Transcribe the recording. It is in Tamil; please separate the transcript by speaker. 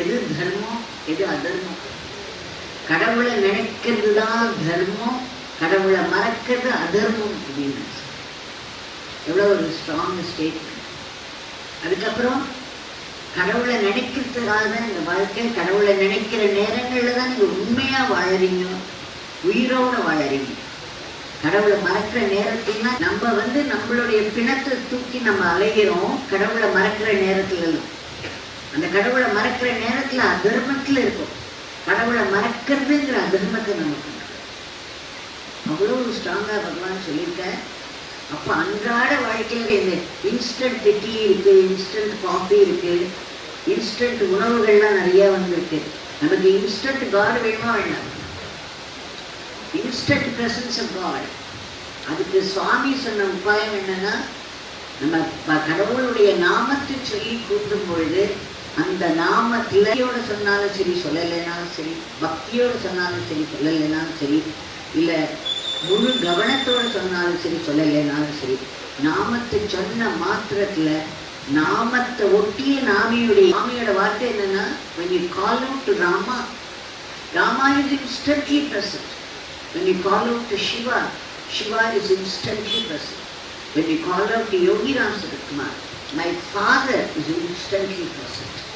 Speaker 1: எது தர்மம் எது அதர்மம். கடவுளை நினைக்கிறது தான் தர்மம், கடவுளை மறக்கிறது அதர்மம் அப்படின்னு. எவ்வளோ ஒரு ஸ்ட்ராங் ஸ்டேட்மெண்ட். அதுக்கப்புறம் கடவுளை நினைக்கிறதுக்காக தான் இந்த வாழ்க்கை. கடவுளை நினைக்கிற நேரங்களில் தான் நீங்கள் உண்மையாக வாழறீங்க, உயிரோடு வாழறீங்க. கடவுளை மறக்கிற நேரத்துல நம்ம நம்மளுடைய பிணத்தை தூக்கி நம்ம அலைகிறோம். கடவுளை மறக்கிற நேரத்துல எல்லாம் அந்த கடவுளை மறக்கிற நேரத்துல அதர்மத்துல இருக்கும். கடவுளை மறக்கிறதுங்கிற அதர்மத்தை நமக்கு அவ்வளவு ஸ்ட்ராங்கா பகவான் சொல்லியிருக்க. அப்போ அன்றாட வாழ்க்கையில இந்த இன்ஸ்டன்ட் டீ இருக்கு, இன்ஸ்டன்ட் காஃபி இருக்கு, இன்ஸ்டன்ட் உணவுகள்லாம் நிறைய வந்திருக்கு. நமக்கு இன்ஸ்டன்ட் காட் வேணுமா வேண்டாம்? Instant presence of God. அதுக்கு சுவாமி சொன்ன உபாயம் என்னன்னா, நம்ம கடவுளுடைய நாமத்தை சொல்லி கூட்டும் பொழுது அந்த நாமத்திலையோட சொன்னாலும் சரி, சொல்லலைனாலும் சரி, பக்தியோடு சொன்னாலும் சரி, சொல்லலைனாலும் சரி, இல்லை முழு கவனத்தோடு சொன்னாலும் சரி, சொல்லலைனாலும் சரி, நாமத்தை சொன்ன மாத்திரத்துல நாமத்தை ஒட்டிய நாமியோட வார்த்தை என்னன்னா, when you call out to Rama, Rama is instantly present. When you call out to Shiva, Shiva is instantly present. When you call out to Yogi Ram Sarathkumar, my father is instantly present.